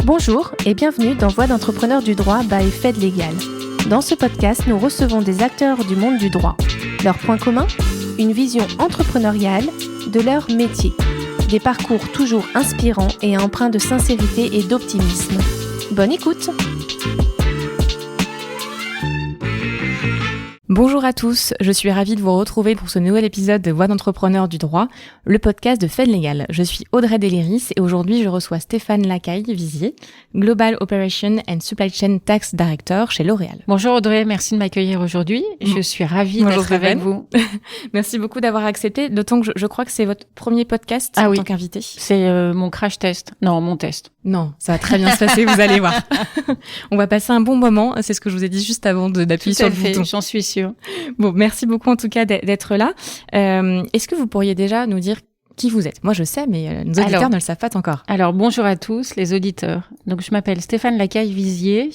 Bonjour et bienvenue dans Voix d'entrepreneurs du droit by Fed Legal. Dans ce podcast, nous recevons des acteurs du monde du droit. Leur point commun ? Une vision entrepreneuriale de leur métier. Des parcours toujours inspirants et empreints de sincérité et d'optimisme. Bonne écoute ! Bonjour à tous, je suis ravie de vous retrouver pour ce nouvel épisode de Voix d'entrepreneurs du droit, le podcast de Fed Legal. Je suis Audrey Deléris et aujourd'hui je reçois Stéphane Lacaille-Vizier, Global Operation and Supply Chain Tax Director chez L'Oréal. Bonjour Audrey, merci de m'accueillir aujourd'hui. Je suis ravie d'être avec vous. Merci beaucoup d'avoir accepté, d'autant que je crois que c'est votre premier podcast en tant qu'invité. C'est mon crash test. Non, mon test. Non, ça va très bien se passer, vous allez voir. On va passer un bon moment, c'est ce que je vous ai dit juste avant d'appuyer sur le bouton. J'en suis sûre. Bon, merci beaucoup en tout cas d'être là. Est-ce que vous pourriez déjà nous dire qui vous êtes ? Moi je sais, mais nos auditeurs ne le savent pas encore. Alors bonjour à tous les auditeurs. Donc je m'appelle Stéphane Lacaille-Vizier,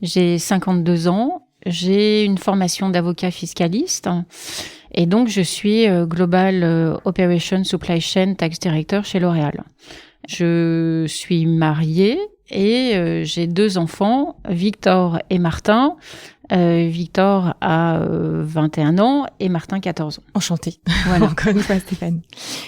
j'ai 52 ans, j'ai une formation d'avocat fiscaliste et donc je suis Global Operation Supply Chain Tax Director chez L'Oréal. Je suis mariée et j'ai 2 enfants, Victor et Martin. Victor a 21 ans et Martin 14 ans. Enchantée. Voilà. Encore une fois, Stéphane.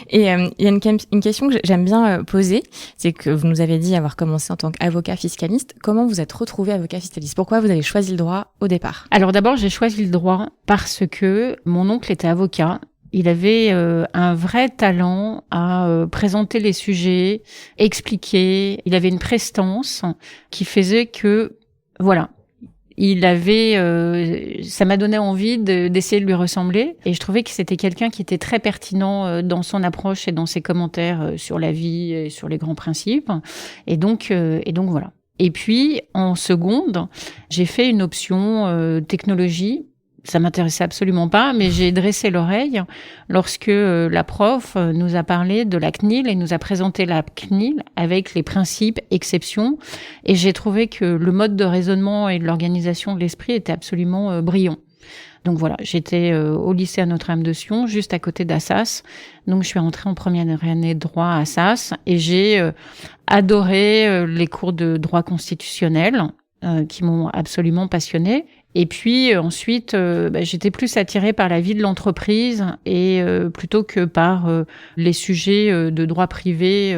Et il y a une question que j'aime bien poser, c'est que vous nous avez dit avoir commencé en tant qu'avocat fiscaliste. Comment vous êtes retrouvé avocat fiscaliste ? Pourquoi vous avez choisi le droit au départ ? Alors d'abord, j'ai choisi le droit parce que mon oncle était avocat. Il avait un vrai talent à présenter les sujets, expliquer. Il avait une prestance qui faisait que, voilà, il avait, ça m'a donné envie d'essayer de lui ressembler. Et je trouvais que c'était quelqu'un qui était très pertinent dans son approche et dans ses commentaires sur la vie et sur les grands principes. Et donc voilà. Et puis en seconde, j'ai fait une option technologie. Ça m'intéressait absolument pas, mais j'ai dressé l'oreille lorsque la prof nous a parlé de la CNIL et nous a présenté la CNIL avec les principes, exceptions. Et j'ai trouvé que le mode de raisonnement et de l'organisation de l'esprit était absolument brillant. Donc voilà, j'étais au lycée à Notre-Dame-de-Sion, juste à côté d'Assas. Donc je suis rentrée en première année de droit à Assas et j'ai adoré les cours de droit constitutionnel qui m'ont absolument passionnée. Et puis ensuite, j'étais plus attirée par la vie de l'entreprise et plutôt que par les sujets de droit privé,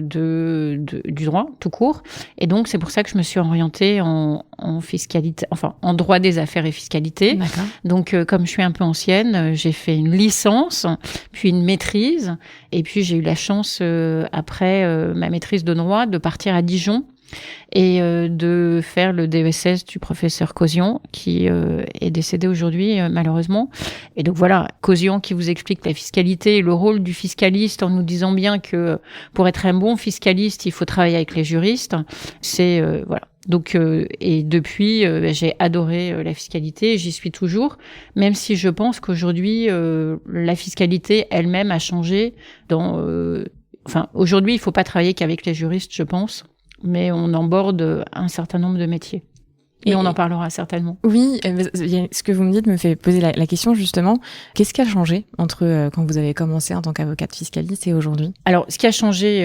du droit tout court. Et donc c'est pour ça que je me suis orientée en fiscalité, enfin en droit des affaires et fiscalité. D'accord. Donc comme je suis un peu ancienne, j'ai fait une licence, puis une maîtrise, et puis j'ai eu la chance après ma maîtrise de droit de partir à Dijon. Et de faire le DESS du professeur Causion qui est décédé aujourd'hui malheureusement. Et donc voilà, Causion qui vous explique la fiscalité et le rôle du fiscaliste en nous disant bien que pour être un bon fiscaliste, il faut travailler avec les juristes. C'est voilà. Donc et depuis j'ai adoré la fiscalité et j'y suis toujours, même si je pense qu'aujourd'hui la fiscalité elle-même a changé dans enfin aujourd'hui, il faut pas travailler qu'avec les juristes, je pense. Mais on aborde un certain nombre de métiers. Et on en parlera certainement. Oui, ce que vous me dites me fait poser la question justement. Qu'est-ce qui a changé entre quand vous avez commencé en tant qu'avocate fiscaliste et aujourd'hui ? Alors, ce qui a changé,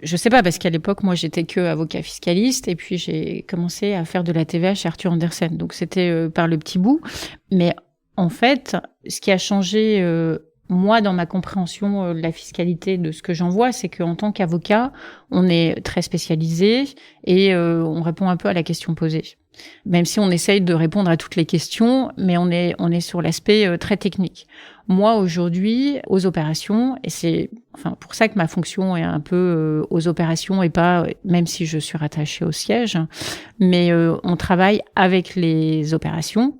je sais pas, parce qu'à l'époque, moi, j'étais que avocat fiscaliste et puis j'ai commencé à faire de la TVA chez Arthur Andersen. Donc, c'était par le petit bout. Mais en fait, ce qui a changé... moi, dans ma compréhension de la fiscalité, de ce que j'en vois, c'est qu'en tant qu'avocat, on est très spécialisé et on répond un peu à la question posée. Même si on essaye de répondre à toutes les questions, mais on est sur l'aspect très technique. Moi, aujourd'hui, aux opérations, et c'est enfin pour ça que ma fonction est un peu aux opérations et pas, même si je suis rattachée au siège, mais on travaille avec les opérations,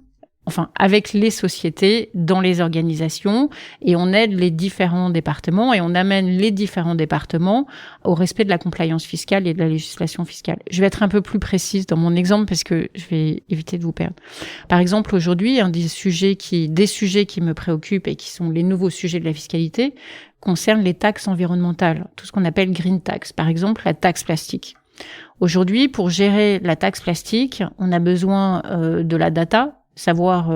enfin avec les sociétés dans les organisations et on aide les différents départements et on amène les différents départements au respect de la compliance fiscale et de la législation fiscale. Je vais être un peu plus précise dans mon exemple parce que je vais éviter de vous perdre. Par exemple, aujourd'hui, un des sujets qui me préoccupent et qui sont les nouveaux sujets de la fiscalité concerne les taxes environnementales, tout ce qu'on appelle green tax, par exemple la taxe plastique. Aujourd'hui, pour gérer la taxe plastique, on a besoin de la data, savoir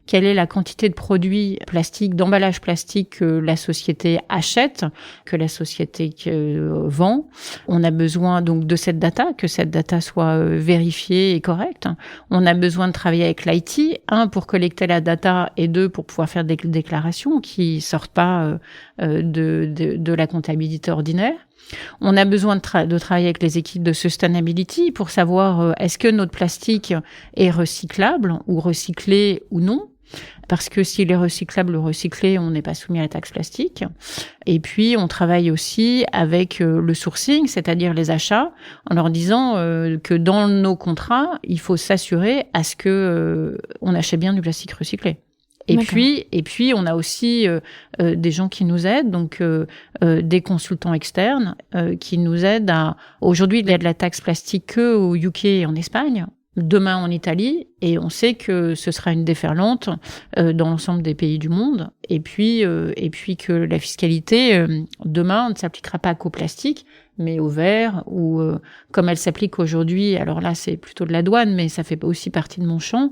quelle est la quantité de produits plastiques, d'emballage plastique que la société achète, que la société vend. On a besoin donc de cette data, que cette data soit vérifiée et correcte. On a besoin de travailler avec l'IT, pour collecter la data et 2, pour pouvoir faire des déclarations qui sortent pas de la comptabilité ordinaire. On a besoin de travailler avec les équipes de sustainability pour savoir est-ce que notre plastique est recyclable ou recyclé ou non. Parce que s'il est recyclable ou recyclé, on n'est pas soumis à la taxe plastique. Et puis, on travaille aussi avec le sourcing, c'est-à-dire les achats, en leur disant que dans nos contrats, il faut s'assurer à ce que on achète bien du plastique recyclé. Et puis, on a aussi des gens qui nous aident, donc des consultants externes qui nous aident à... Aujourd'hui, il y a de la taxe plastique que au UK et en Espagne, demain en Italie, et on sait que ce sera une déferlante dans l'ensemble des pays du monde, et puis que la fiscalité, demain, ne s'appliquera pas qu'au plastique, mais au verre, ou comme elle s'applique aujourd'hui, alors là c'est plutôt de la douane, mais ça fait aussi partie de mon champ,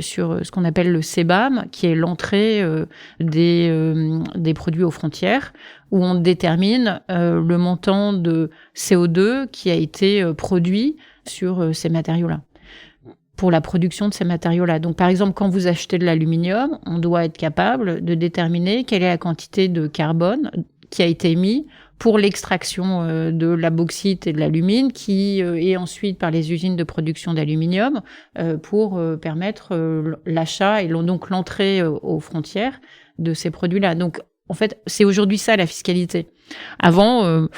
sur ce qu'on appelle le CBAM, qui est l'entrée des produits aux frontières, où on détermine le montant de CO2 qui a été produit sur ces matériaux-là, pour la production de ces matériaux-là. Donc, par exemple, quand vous achetez de l'aluminium, on doit être capable de déterminer quelle est la quantité de carbone qui a été émise pour l'extraction de la bauxite et de l'alumine, qui est ensuite par les usines de production d'aluminium pour permettre l'achat et donc l'entrée aux frontières de ces produits-là. Donc, en fait, c'est aujourd'hui ça la fiscalité. Avant,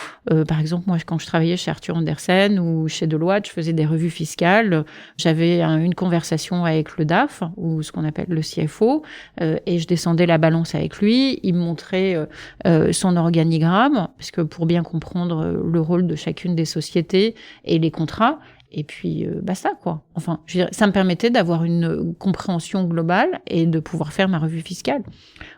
par exemple, moi, quand je travaillais chez Arthur Andersen ou chez Deloitte, je faisais des revues fiscales. J'avais une conversation avec le DAF, ou ce qu'on appelle le CFO, et je descendais la balance avec lui. Il me montrait son organigramme, parce que pour bien comprendre le rôle de chacune des sociétés et les contrats. Et puis, basta, quoi. Enfin, je veux dire, ça me permettait d'avoir une compréhension globale et de pouvoir faire ma revue fiscale.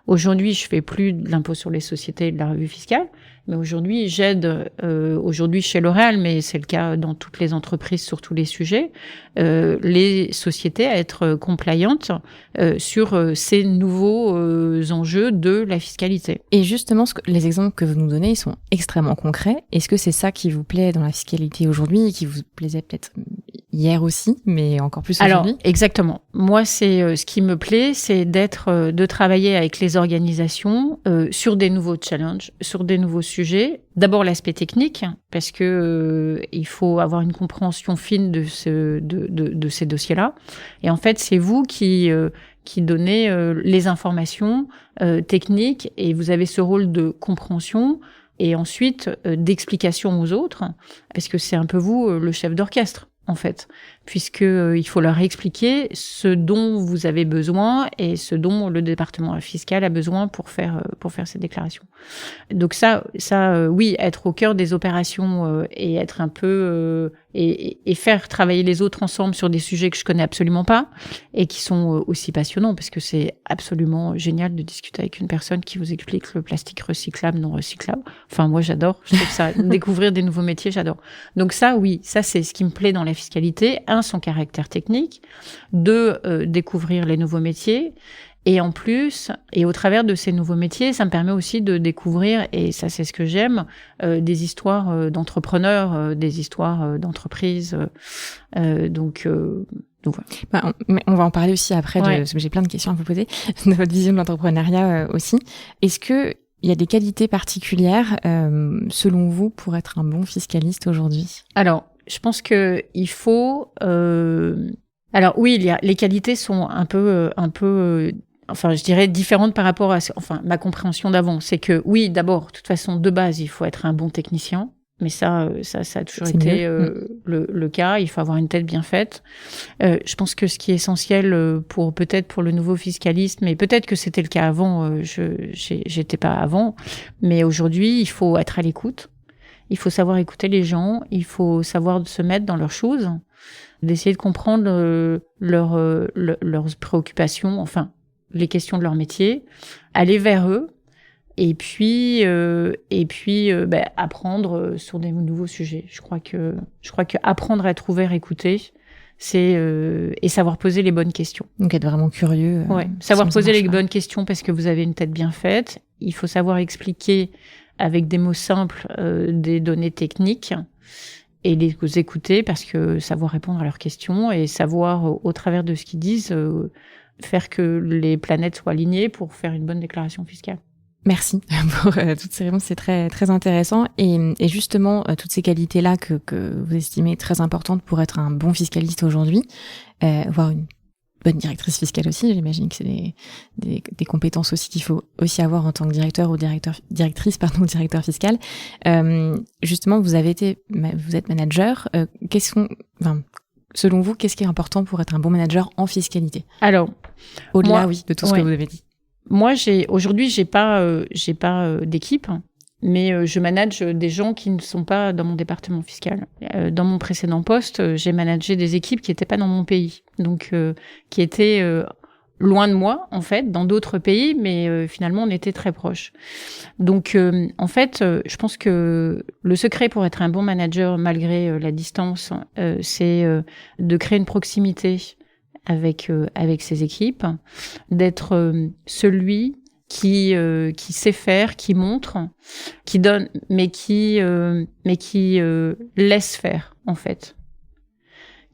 Aujourd'hui, je fais plus de l'impôt sur les sociétés et de la revue fiscale, mais aujourd'hui, j'aide, aujourd'hui chez L'Oréal, mais c'est le cas dans toutes les entreprises sur tous les sujets, les sociétés à être compliantes sur ces nouveaux enjeux de la fiscalité. Et justement, les exemples que vous nous donnez, ils sont extrêmement concrets. Est-ce que c'est ça qui vous plaît dans la fiscalité aujourd'hui et qui vous plaisait peut-être hier aussi, mais encore plus aujourd'hui? Alors, exactement. Moi, c'est ce qui me plaît, c'est de travailler avec les organisations sur des nouveaux challenges, sur des nouveaux sujets. D'abord l'aspect technique, parce que il faut avoir une compréhension fine de ces dossiers-là. Et en fait, c'est vous qui donnez les informations techniques, et vous avez ce rôle de compréhension et ensuite d'explication aux autres, parce que c'est un peu vous le chef d'orchestre, en fait, puisque il faut leur expliquer ce dont vous avez besoin et ce dont le département fiscal a besoin pour faire ces déclarations. Donc ça, oui, être au cœur des opérations et être un peu et faire travailler les autres ensemble sur des sujets que je connais absolument pas et qui sont aussi passionnants, parce que c'est absolument génial de discuter avec une personne qui vous explique le plastique recyclable, non recyclable. Enfin, moi, j'adore. Je trouve ça, découvrir des nouveaux métiers, j'adore. Donc ça, oui, ça, c'est ce qui me plaît dans la fiscalité. 1, son caractère technique. 2, découvrir les nouveaux métiers. Et en plus, et au travers de ces nouveaux métiers, ça me permet aussi de découvrir, et ça c'est ce que j'aime, des histoires d'entrepreneurs, des histoires d'entreprises. Donc voilà. On va en parler aussi après, parce que j'ai plein de questions à vous poser, de votre vision de l'entrepreneuriat aussi. Est-ce que il y a des qualités particulières, selon vous, pour être un bon fiscaliste aujourd'hui? Alors, je pense que il faut... Alors oui, les qualités sont un peu enfin, je dirais différentes par rapport à ma compréhension d'avant. C'est que oui, d'abord, de toute façon, de base, il faut être un bon technicien. Mais ça a toujours été le cas. Il faut avoir une tête bien faite. Je pense que ce qui est essentiel pour le nouveau fiscaliste, mais peut-être que c'était le cas avant, j'étais pas avant, mais aujourd'hui, il faut être à l'écoute. Il faut savoir écouter les gens. Il faut savoir se mettre dans leurs choses, d'essayer de comprendre leurs préoccupations, enfin, les questions de leur métier, aller vers eux, et puis apprendre sur des nouveaux sujets. Je crois que apprendre à être ouvert, écouter, et savoir poser les bonnes questions. Donc être vraiment curieux. Savoir poser les bonnes questions parce que vous avez une tête bien faite. Il faut savoir expliquer avec des mots simples des données techniques et les écouter parce que savoir répondre à leurs questions et savoir au travers de ce qu'ils disent faire que les planètes soient alignées pour faire une bonne déclaration fiscale. Merci pour toutes ces réponses, c'est très très intéressant. Et justement, toutes ces qualités-là que vous estimez très importantes pour être un bon fiscaliste aujourd'hui, voire une bonne directrice fiscale aussi, j'imagine que c'est des compétences aussi qu'il faut aussi avoir en tant que directeur ou directrice fiscal. Justement, vous êtes manager. Selon vous, qu'est-ce qui est important pour être un bon manager en fiscalité ? Alors, au-delà, de tout ce que vous avez dit. Moi, aujourd'hui, j'ai pas d'équipe, mais je manage des gens qui ne sont pas dans mon département fiscal. Dans mon précédent poste, j'ai managé des équipes qui n'étaient pas dans mon pays, donc qui étaient loin de moi, en fait, dans d'autres pays, mais finalement, on était très proches. Donc, en fait, je pense que le secret pour être un bon manager, malgré la distance, c'est de créer une proximité avec ses équipes, d'être celui qui sait faire, qui montre, qui donne, mais qui laisse faire, en fait,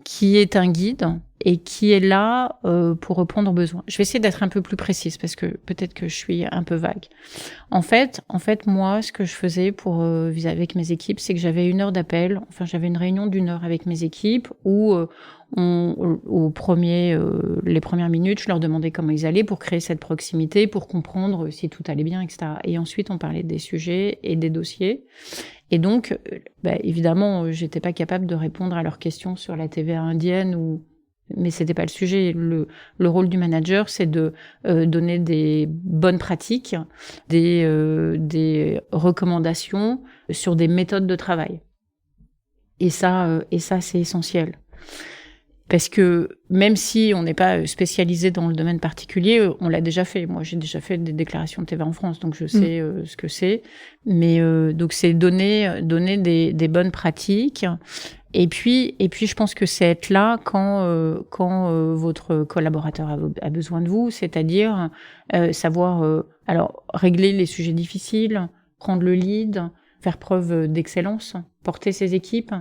qui est un guide et qui est là pour répondre aux besoins. Je vais essayer d'être un peu plus précise parce que peut-être que je suis un peu vague. En fait, moi, ce que je faisais avec mes équipes, c'est que j'avais une heure d'appel. Enfin, j'avais une réunion d'1 heure avec mes équipes où les premières minutes, je leur demandais comment ils allaient pour créer cette proximité, pour comprendre si tout allait bien, etc. Et ensuite, on parlait des sujets et des dossiers. Et donc, évidemment, j'étais pas capable de répondre à leurs questions sur la TVA indienne mais c'était pas le sujet. Le rôle du manager, c'est de donner des bonnes pratiques, des recommandations sur des méthodes de travail. Et ça, c'est essentiel. Parce que même si on n'est pas spécialisé dans le domaine particulier, on l'a déjà fait. Moi, j'ai déjà fait des déclarations de TVA en France, donc je sais ce que c'est. Mais donc c'est donner des bonnes pratiques. Et puis, je pense que c'est être là quand votre collaborateur a besoin de vous, c'est-à-dire savoir régler les sujets difficiles, prendre le lead, faire preuve d'excellence, porter ses équipes.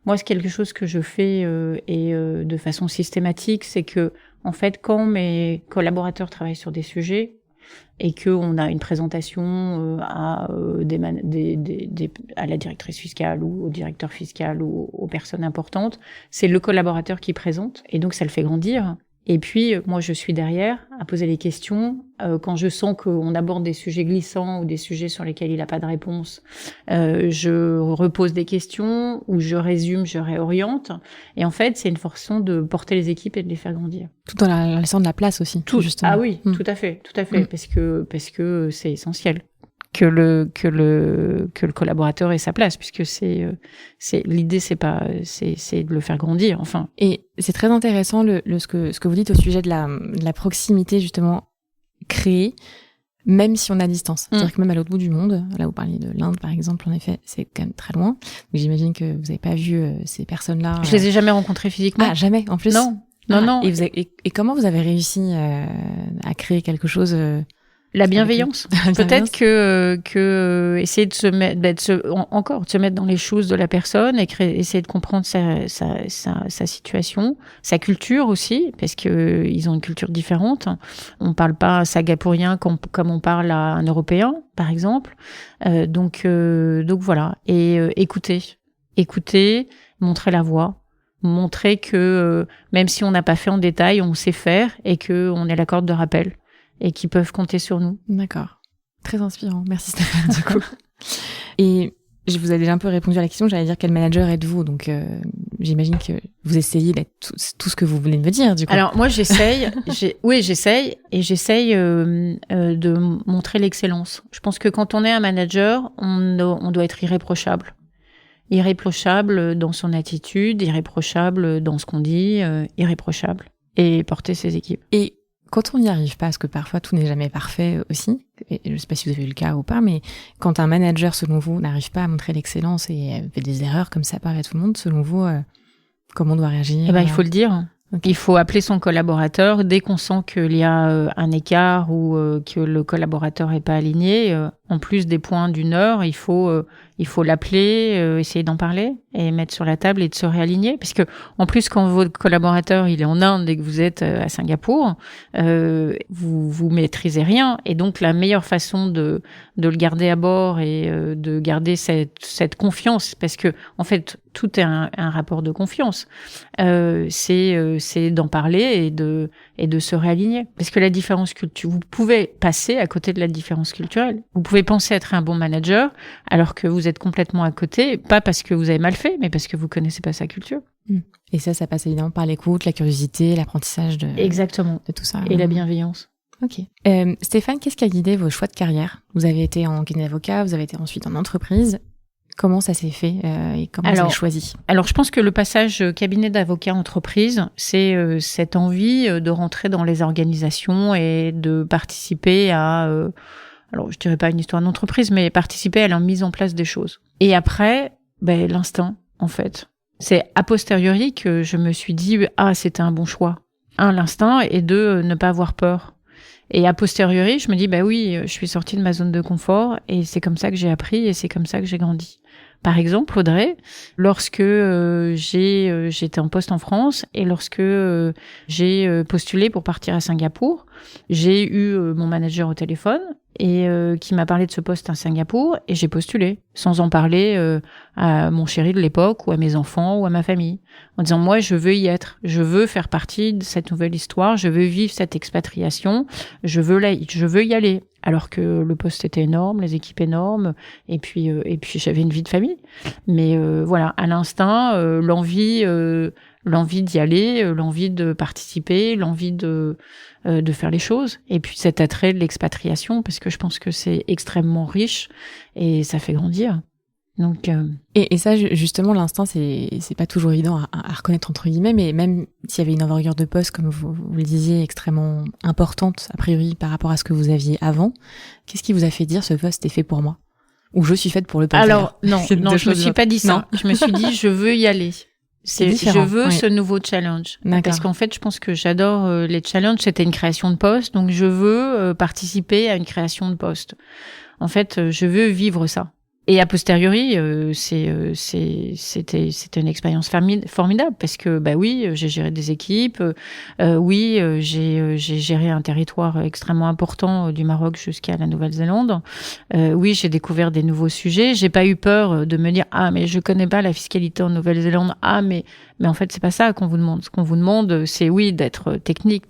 Moi, c'est quelque chose que je fais de façon systématique, c'est que en fait, quand mes collaborateurs travaillent sur des sujets et qu'on a une présentation à la directrice fiscale ou au directeur fiscal ou aux personnes importantes, c'est le collaborateur qui présente et donc ça le fait grandir. Et puis, moi, je suis derrière à poser les questions. Quand je sens qu'on aborde des sujets glissants ou des sujets sur lesquels il n'a pas de réponse, je repose des questions ou je résume, je réoriente. Et en fait, c'est une façon de porter les équipes et de les faire grandir. Tout en laissant de la place aussi. Tout, justement. Ah oui, tout à fait. Parce que c'est essentiel que le collaborateur ait sa place, puisque l'idée, c'est de le faire grandir, enfin. Et c'est très intéressant ce que vous dites au sujet de la proximité, justement, créée, même si on est à distance. C'est-à-dire que même à l'autre bout du monde, là vous parliez de l'Inde par exemple, en effet, c'est quand même très loin. Donc j'imagine que vous n'avez pas vu ces personnes-là. Je les ai jamais rencontrées physiquement. Ah, jamais, en plus? Non. Et comment vous avez réussi à créer quelque chose La bienveillance. Peut-être que essayer de se mettre dans les choses de la personne et essayer de comprendre sa situation, sa culture aussi, parce que ils ont une culture différente. On parle pas singapourien comme on parle à un Européen, par exemple. Donc voilà. Et écouter, montrer la voie. Montrer que même si on n'a pas fait en détail, on sait faire et que on est la corde de rappel. Et qui peuvent compter sur nous. D'accord. Très inspirant. Merci Stéphane, du coup. Et je vous ai déjà un peu répondu à la question, j'allais dire quel manager êtes-vous, donc j'imagine que vous essayez d'être tout ce que vous voulez me dire, du coup. Alors moi j'essaye, j'essaye de montrer l'excellence. Je pense que quand on est un manager, on doit être irréprochable. Irréprochable dans son attitude, irréprochable dans ce qu'on dit, irréprochable. Et porter ses équipes. Et quand on n'y arrive pas, parce que parfois tout n'est jamais parfait aussi, et je ne sais pas si vous avez eu le cas ou pas, mais quand un manager, selon vous, n'arrive pas à montrer l'excellence et fait des erreurs comme ça paraît à tout le monde, selon vous, Comment on doit réagir? Il faut le dire. Okay. Il faut appeler son collaborateur dès qu'on sent qu'il y a un écart ou que le collaborateur n'est pas aligné. En plus des points d'une heure, il faut l'appeler, essayer d'en parler et mettre sur la table et de se réaligner. Parce que en plus, quand votre collaborateur il est en Inde et que vous êtes à Singapour, vous maîtrisez rien. Et donc la meilleure façon de le garder à bord et de garder cette confiance, parce que en fait tout est un rapport de confiance, c'est d'en parler et de se réaligner. Parce que la différence culturelle, vous pouvez passer à côté de la différence culturelle. Vous pouvez penser être un bon manager alors que vous êtes complètement à côté, pas parce que vous avez mal fait, mais parce que vous connaissez pas sa culture. Et ça passe évidemment par l'écoute, la curiosité, l'apprentissage Exactement. De tout ça. Et la bienveillance. Ok. Stéphane, qu'est-ce qui a guidé vos choix de carrière? Vous avez été en cabinet d'avocat, vous avez été ensuite en entreprise. Comment ça s'est fait et comment vous avez choisi? Alors, je pense que le passage cabinet d'avocat-entreprise, c'est cette envie de rentrer dans les organisations et de participer à, alors je dirais pas une histoire d'entreprise, mais participer à la mise en place des choses. Et après, l'instinct, en fait. C'est a posteriori que je me suis dit, c'était un bon choix. Un, l'instinct, et deux, ne pas avoir peur. Et a posteriori, je me dis, oui, je suis sortie de ma zone de confort et c'est comme ça que j'ai appris et c'est comme ça que j'ai grandi. Par exemple, Audrey, lorsque j'étais en poste en France et lorsque j'ai postulé pour partir à Singapour, j'ai eu mon manager au téléphone et qui m'a parlé de ce poste à Singapour et j'ai postulé sans en parler à mon chéri de l'époque ou à mes enfants ou à ma famille, en disant moi je veux y être, je veux faire partie de cette nouvelle histoire, je veux vivre cette expatriation, je veux y aller. Alors que le poste était énorme, les équipes énormes, et puis j'avais une vie de famille. Mais voilà, à l'instinct, l'envie d'y aller, l'envie de participer, l'envie de faire les choses, et puis cet attrait de l'expatriation, parce que je pense que c'est extrêmement riche et ça fait grandir. Donc et ça justement, l'instinct, c'est pas toujours évident à reconnaître entre guillemets, mais même s'il y avait une envergure de poste, comme vous le disiez, extrêmement importante a priori par rapport à ce que vous aviez avant, qu'est-ce qui vous a fait dire ce poste est fait pour moi, ou je suis faite pour le poste? Alors non, je me suis pas dit ça. Je me suis dit je veux y aller. Je veux ce nouveau challenge. D'accord. Parce qu'en fait, je pense que j'adore les challenges. C'était une création de poste, donc je veux participer à une création de poste. En fait, je veux vivre ça. Et a posteriori, c'était une expérience formidable parce que oui, j'ai géré des équipes, oui, j'ai géré un territoire extrêmement important du Maroc jusqu'à la Nouvelle-Zélande. Oui, j'ai découvert des nouveaux sujets. J'ai pas eu peur de me dire mais je connais pas la fiscalité en Nouvelle-Zélande. Mais en fait, c'est pas ça qu'on vous demande. Ce qu'on vous demande, c'est oui d'être technique,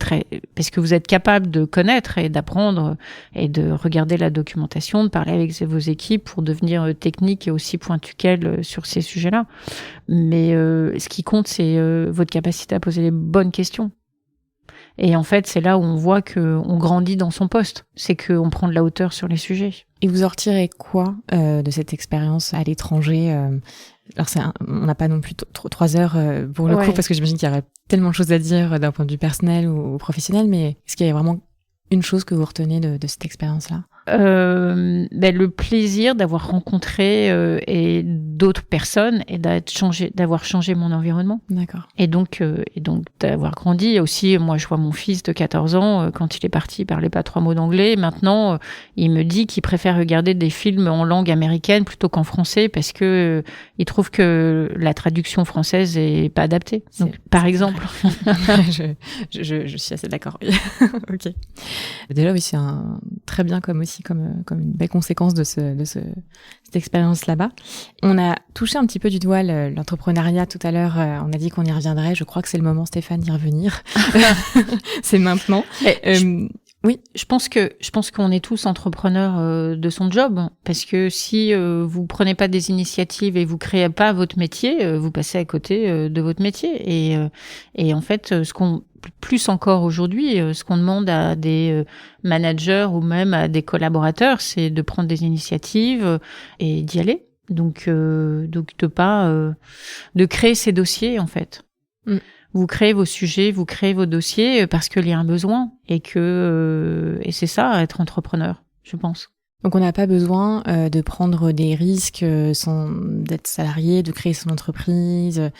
parce que vous êtes capable de connaître et d'apprendre et de regarder la documentation, de parler avec vos équipes pour devenir technique et aussi pointu qu'elle sur ces sujets-là. Mais ce qui compte, c'est votre capacité à poser les bonnes questions. Et en fait, c'est là où on voit qu'on grandit dans son poste. C'est qu'on prend de la hauteur sur les sujets. Et vous en retirez quoi de cette expérience à l'étranger? Alors on n'a pas non plus 3 heures pour le coup, parce que j'imagine qu'il y aurait tellement de choses à dire d'un point de vue personnel ou professionnel, mais est-ce qu'il y a vraiment une chose que vous retenez de cette expérience-là? Le plaisir d'avoir rencontré et d'autres personnes et d'avoir changé mon environnement. D'accord. Et donc d'avoir grandi. Aussi, moi, je vois mon fils de 14 ans, quand il est parti, il parlait pas 3 mots d'anglais. Maintenant, il me dit qu'il préfère regarder des films en langue américaine plutôt qu'en français parce que il trouve que la traduction française est pas adaptée. Donc, par exemple. je suis assez d'accord. Ok. Déjà, oui, c'est très bien comme une belle conséquence de cette expérience là-bas. On a touché un petit peu du doigt l'entrepreneuriat tout à l'heure. On a dit qu'on y reviendrait. Je crois que c'est le moment, Stéphane, d'y revenir. C'est maintenant. Oui, je pense qu'on est tous entrepreneurs de son job, parce que si vous prenez pas des initiatives et vous créez pas votre métier, vous passez à côté de votre métier. Et en fait, plus encore aujourd'hui, ce qu'on demande à des managers ou même à des collaborateurs, c'est de prendre des initiatives et d'y aller. Donc de créer ces dossiers, en fait. Vous créez vos sujets, vous créez vos dossiers parce qu'il y a un besoin et c'est ça, être entrepreneur, je pense. Donc on n'a pas besoin de prendre des risques sans d'être salarié, de créer son entreprise.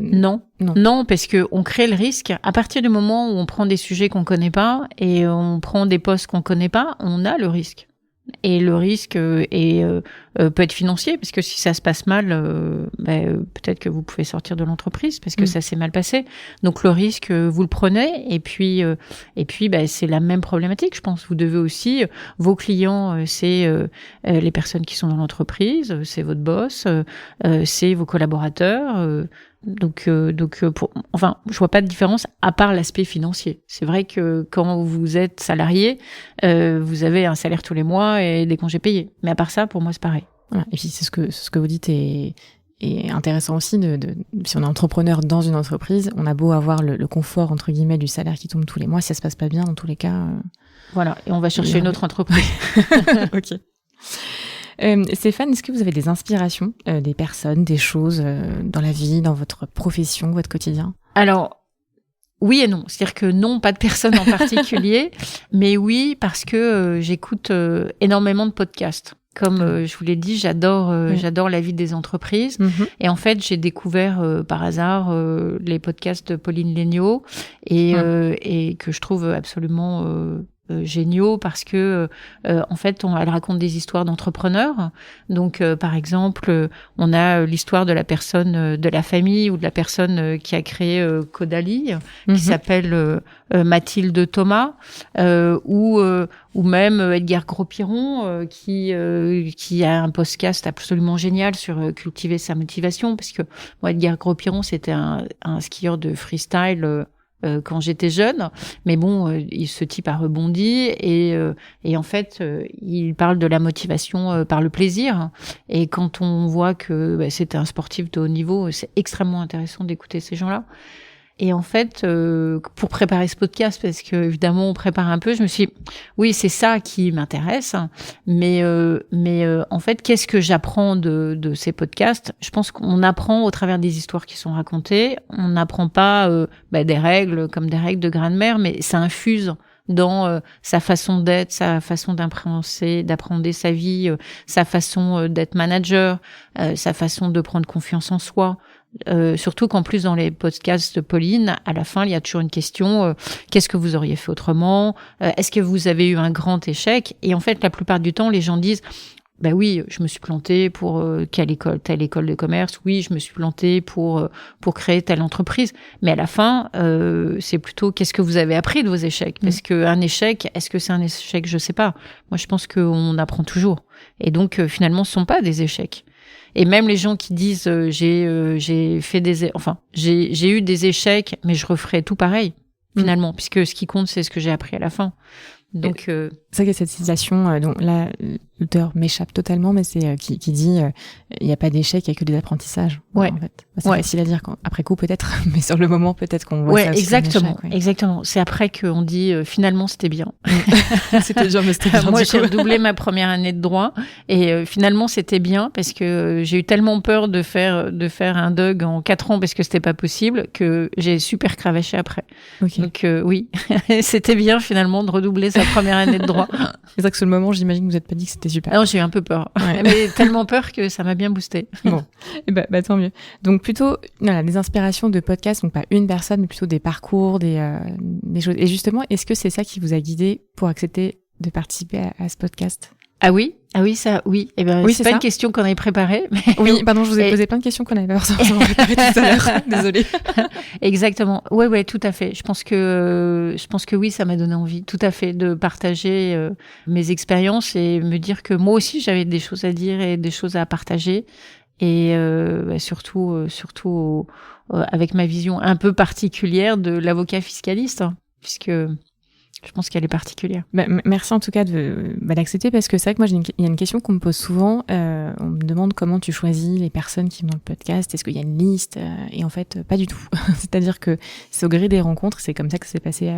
Non, parce que on crée le risque à partir du moment où on prend des sujets qu'on connaît pas et on prend des postes qu'on connaît pas, on a le risque. Et le risque peut être financier, parce que si ça se passe mal, peut-être que vous pouvez sortir de l'entreprise parce que ça s'est mal passé. Donc le risque, vous le prenez. Et puis, c'est la même problématique, je pense. Vous devez aussi, vos clients, c'est les personnes qui sont dans l'entreprise, c'est votre boss, c'est vos collaborateurs. Donc, je vois pas de différence à part l'aspect financier. C'est vrai que quand vous êtes salarié, vous avez un salaire tous les mois et des congés payés. Mais à part ça, pour moi, c'est pareil. Voilà. Et puis c'est ce que vous dites est intéressant aussi. Si on est entrepreneur dans une entreprise, on a beau avoir le confort entre guillemets du salaire qui tombe tous les mois, si ça se passe pas bien, dans tous les cas. Voilà. Et on va chercher une autre entreprise. Ok. Stéphane, est-ce que vous avez des inspirations, des personnes, des choses dans la vie, dans votre profession, votre quotidien? Alors, oui et non. C'est-à-dire que non, pas de personne en particulier, mais oui, parce que j'écoute énormément de podcasts. Comme je vous l'ai dit, j'adore la vie des entreprises. Et en fait, j'ai découvert par hasard les podcasts de Pauline Léniaud et que je trouve absolument géniaux parce que en fait elle raconte des histoires d'entrepreneurs. Donc par exemple on a l'histoire de la personne de la famille ou de la personne qui a créé Caudalie qui s'appelle Mathilde Thomas ou même Edgar Gros-Piron qui a un podcast absolument génial sur cultiver sa motivation, parce que moi Edgar Gros-Piron c'était un skieur de freestyle quand j'étais jeune, mais bon, ce type a rebondi et en fait, il parle de la motivation par le plaisir. Et quand on voit que c'était un sportif de haut niveau, c'est extrêmement intéressant d'écouter ces gens-là. Et en fait, pour préparer ce podcast, parce que évidemment on prépare un peu, je me suis dit, oui, c'est ça qui m'intéresse, mais en fait, qu'est-ce que j'apprends de ces podcasts? Je pense qu'on apprend au travers des histoires qui sont racontées. On n'apprend pas des règles comme des règles de grammaire, mais ça infuse dans sa façon d'être, sa façon d'apprendre sa vie, sa façon d'être manager, sa façon de prendre confiance en soi. Surtout qu'en plus dans les podcasts de Pauline, à la fin il y a toujours une question, qu'est-ce que vous auriez fait autrement, est-ce que vous avez eu un grand échec? Et en fait la plupart du temps les gens disent oui, je me suis plantée pour telle école de commerce, oui, je me suis plantée pour créer telle entreprise. Mais à la fin, c'est plutôt qu'est-ce que vous avez appris de vos échecs? Parce que un échec, est-ce que c'est un échec? Je sais pas. Moi, je pense qu'on apprend toujours. Et donc, finalement, ce sont pas des échecs. Et même les gens qui disent j'ai eu des échecs, mais je referai tout pareil, finalement, puisque ce qui compte, c'est ce que j'ai appris à la fin. Donc, c'est vrai qu'il y a cette citation, donc là, l'auteur m'échappe totalement, mais c'est qui dit il n'y a pas d'échec, il n'y a que des apprentissages. Ouais. En fait. C'est facile à dire après coup peut-être, mais sur le moment peut-être qu'on voit ça aussi exactement, comme échec, exactement. C'est après qu'on dit finalement c'était bien. C'était dur, mais c'était bien. Moi j'ai redoublé ma première année de droit et finalement c'était bien parce que j'ai eu tellement peur de faire un DUG en 4 ans parce que c'était pas possible que j'ai super cravaché après. Okay. Donc oui, c'était bien finalement de redoubler sa première année de droit. C'est vrai que sur le moment, j'imagine que vous n'êtes pas dit que c'était super. Non, j'ai eu un peu peur. Ouais. Mais tellement peur que ça m'a bien boosté. Bon, et tant mieux. Donc plutôt des inspirations de podcasts, donc pas une personne, mais plutôt des parcours, des choses. Et justement, est-ce que c'est ça qui vous a guidé pour accepter de participer à ce podcast? Ah oui, ça, oui. Eh ben, oui, c'est pas une question qu'on avait préparée. Mais... Oui, pardon, je vous ai posé plein de questions qu'on avait préparées tout à l'heure. Désolée. Exactement. Ouais, tout à fait. Je pense que oui, ça m'a donné envie, tout à fait, de partager mes expériences et me dire que moi aussi j'avais des choses à dire et des choses à partager. Et surtout avec ma vision un peu particulière de l'avocat fiscaliste, hein, puisque je pense qu'elle est particulière. Merci en tout cas d'accepter, parce que c'est vrai que moi il y a une question qu'on me pose souvent. On me demande comment tu choisis les personnes qui vont dans le podcast. Est-ce qu'il y a une liste? Et en fait, pas du tout. C'est-à-dire que c'est au gré des rencontres. C'est comme ça que ça s'est passé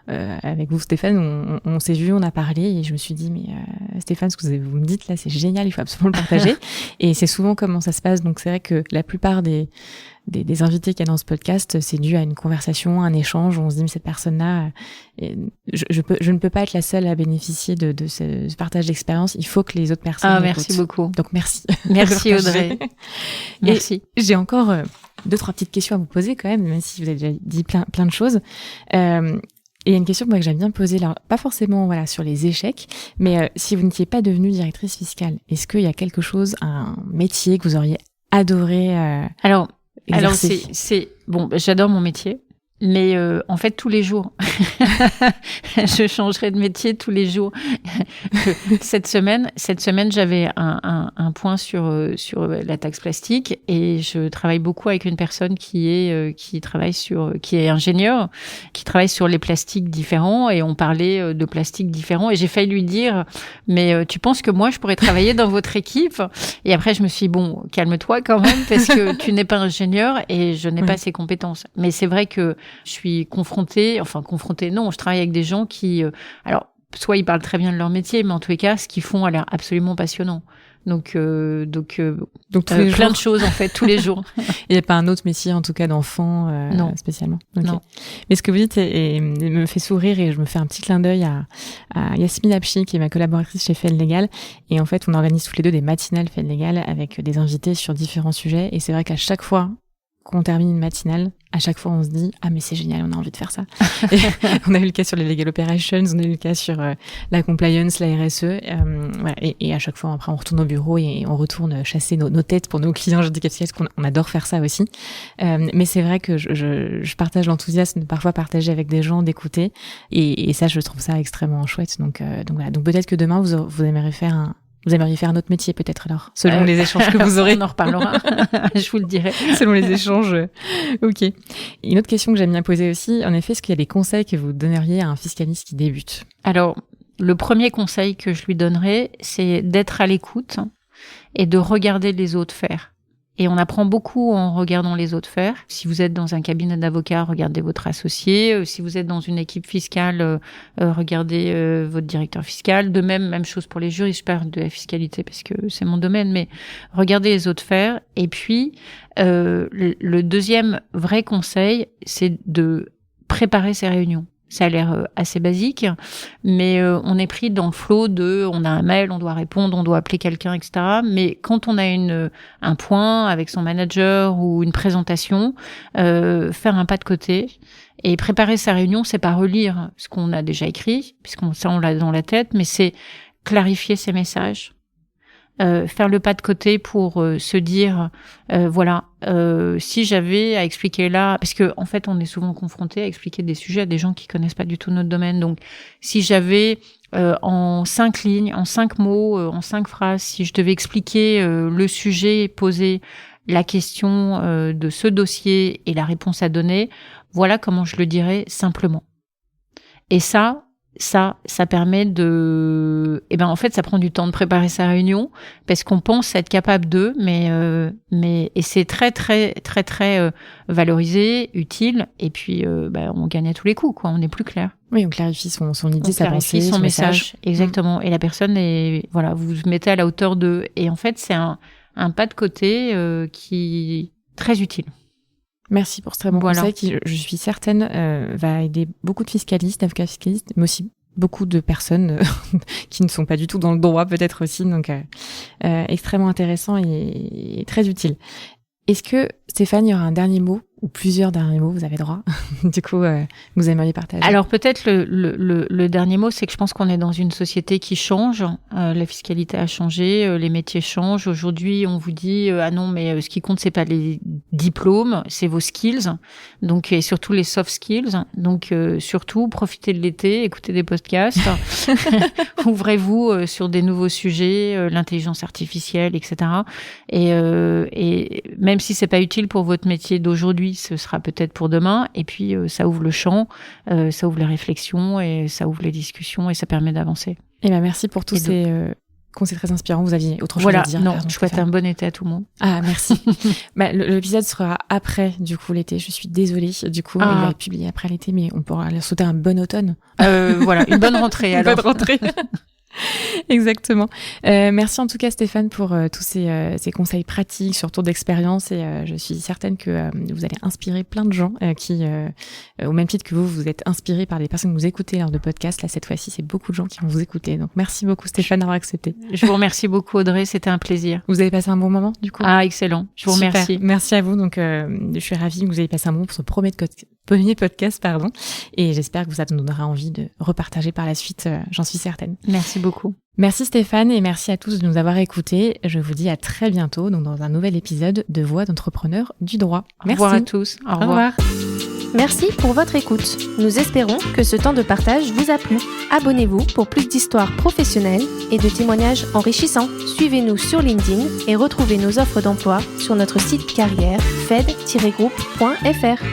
avec vous, Stéphane. On s'est vu, on a parlé, et je me suis dit Stéphane, ce que vous me dites là, c'est génial. Il faut absolument le partager. Et c'est souvent comment ça se passe. Donc c'est vrai que la plupart des des invités qu'il y a dans ce podcast, c'est dû à une conversation, un échange où on se dit mais cette personne-là, je ne peux pas être la seule à bénéficier de ce partage d'expérience. Il faut que les autres personnes merci beaucoup. Donc merci. Merci Audrey. Merci. Et j'ai encore 2-3 petites questions à vous poser quand même si vous avez déjà dit plein de choses. Et il y a une question que j'aime bien poser, là, pas forcément sur les échecs, mais si vous n'étiez pas devenue directrice fiscale, est-ce qu'il y a quelque chose, un métier que vous auriez adoré Alors exercer? c'est bon, j'adore mon métier. Mais en fait, tous les jours, je changerai de métier tous les jours. Cette semaine, j'avais un point sur la taxe plastique et je travaille beaucoup avec une personne qui est ingénieur, qui travaille sur les plastiques différents et on parlait de plastiques différents et j'ai failli lui dire mais tu penses que moi je pourrais travailler dans votre équipe? Et après je me suis dit, bon, calme-toi quand même parce que tu n'es pas ingénieur et je n'ai pas ces compétences. Mais c'est vrai que je suis confrontée, non, je travaille avec des gens qui, alors, soit ils parlent très bien de leur métier, mais en tous les cas, ce qu'ils font a l'air absolument passionnant. Donc plein de choses, en fait, tous les jours. Il n'y a pas un autre métier, en tout cas, d'enfant, non. Spécialement. Okay. Non. Mais ce que vous dites me fait sourire et je me fais un petit clin d'œil à Yasmine Apchi, qui est ma collaboratrice chez Fait Légal. Et en fait, on organise toutes les deux des matinales Fait Légal avec des invités sur différents sujets. Et c'est vrai qu'à chaque fois qu'on termine une matinale, à chaque fois on se dit mais c'est génial, on a envie de faire ça. Et on a eu le cas sur les legal operations, on a eu le cas sur la compliance, la RSE, et à chaque fois après on retourne au bureau et on retourne chasser nos têtes pour nos clients juridiques fiscales, parce qu'on adore faire ça aussi. Mais c'est vrai que je partage l'enthousiasme de parfois partager avec des gens, d'écouter, et ça je trouve ça extrêmement chouette. Donc voilà. Donc peut-être que demain vous aimeriez faire un autre métier, peut-être, alors, selon les échanges que vous aurez. On en reparlera, je vous le dirai. Selon les échanges. Ok. Une autre question que j'aime bien poser aussi, en effet, est-ce qu'il y a des conseils que vous donneriez à un fiscaliste qui débute? Alors, le premier conseil que je lui donnerais, c'est d'être à l'écoute et de regarder les autres faire. Et on apprend beaucoup en regardant les autres faire. Si vous êtes dans un cabinet d'avocats, regardez votre associé. Si vous êtes dans une équipe fiscale, regardez votre directeur fiscal. De même chose pour les juristes. Je parle de la fiscalité parce que c'est mon domaine, mais regardez les autres faire. Et puis, le deuxième vrai conseil, c'est de préparer ses réunions. Ça a l'air assez basique, mais on est pris dans le flot on a un mail, on doit répondre, on doit appeler quelqu'un, etc. Mais quand on a un point avec son manager ou une présentation, faire un pas de côté et préparer sa réunion, c'est pas relire ce qu'on a déjà écrit, on l'a dans la tête, mais c'est clarifier ses messages. Faire le pas de côté pour se dire si j'avais à expliquer là, parce que en fait on est souvent confronté à expliquer des sujets à des gens qui connaissent pas du tout notre domaine, donc si j'avais en 5 lignes, en 5 mots, en 5 phrases, si je devais expliquer le sujet, poser la question de ce dossier et la réponse à donner, voilà comment je le dirais simplement. Et ça permet en fait, ça prend du temps de préparer sa réunion parce qu'on pense être capable d'eux, mais c'est très, très, très, très valorisé, utile, et puis, on gagne à tous les coups, quoi. On est plus clair. Oui, on clarifie son idée, sa pensée, son message. Exactement. Et la personne vous vous mettez à la hauteur d'eux. Et en fait, c'est un pas de côté, qui est très utile. Merci pour ce très bon conseil qui, je suis certaine, va aider beaucoup de fiscalistes, d'avocats fiscalistes, mais aussi beaucoup de personnes qui ne sont pas du tout dans le droit peut-être aussi. Donc, extrêmement intéressant et très utile. Est-ce que, Stéphane, il y aura un dernier mot ou plusieurs derniers mots, vous avez droit, du coup, vous aimeriez partager? Alors peut-être le dernier mot, c'est que je pense qu'on est dans une société qui change, la fiscalité a changé, les métiers changent. Aujourd'hui, on vous dit non, mais ce qui compte, c'est pas les diplômes, c'est vos skills, donc et surtout les soft skills. Donc surtout, profitez de l'été, écoutez des podcasts, ouvrez-vous sur des nouveaux sujets, l'intelligence artificielle, etc. Et même si c'est pas utile pour votre métier d'aujourd'hui, ce sera peut-être pour demain, et puis ça ouvre le champ, ça ouvre les réflexions et ça ouvre les discussions et ça permet d'avancer. Et merci pour tous ces conseils très inspirants. Vous aviez autre chose à dire? Non, je souhaite un bon été à tout le monde. Ah, merci. L'épisode sera après, du coup, l'été. Je suis désolée. Du coup, il va être publié après l'été, mais on pourra leur souhaiter un bon automne. Une bonne rentrée alors. Bonne rentrée. Exactement. Merci en tout cas Stéphane pour tous ces conseils pratiques sur tour d'expérience et je suis certaine que vous allez inspirer plein de gens qui, au même titre que vous êtes inspirés par les personnes que vous écoutez lors de podcasts. Là, cette fois-ci, c'est beaucoup de gens qui vont vous écouter. Donc, merci beaucoup Stéphane d'avoir accepté. Je vous remercie beaucoup Audrey, c'était un plaisir. Vous avez passé un bon moment du coup? Ah, excellent. Je vous remercie. Super. Merci à vous. Donc, je suis ravie que vous ayez passé un bon moment pour ce premier podcast, et j'espère que ça vous donnera envie de repartager par la suite, j'en suis certaine. Merci beaucoup. Merci Stéphane et merci à tous de nous avoir écoutés. Je vous dis à très bientôt donc dans un nouvel épisode de Voix d'entrepreneurs du droit. Merci. Au revoir à tous. Au revoir. Merci pour votre écoute. Nous espérons que ce temps de partage vous a plu. Abonnez-vous pour plus d'histoires professionnelles et de témoignages enrichissants. Suivez-nous sur LinkedIn et retrouvez nos offres d'emploi sur notre site carrière fed-group.fr.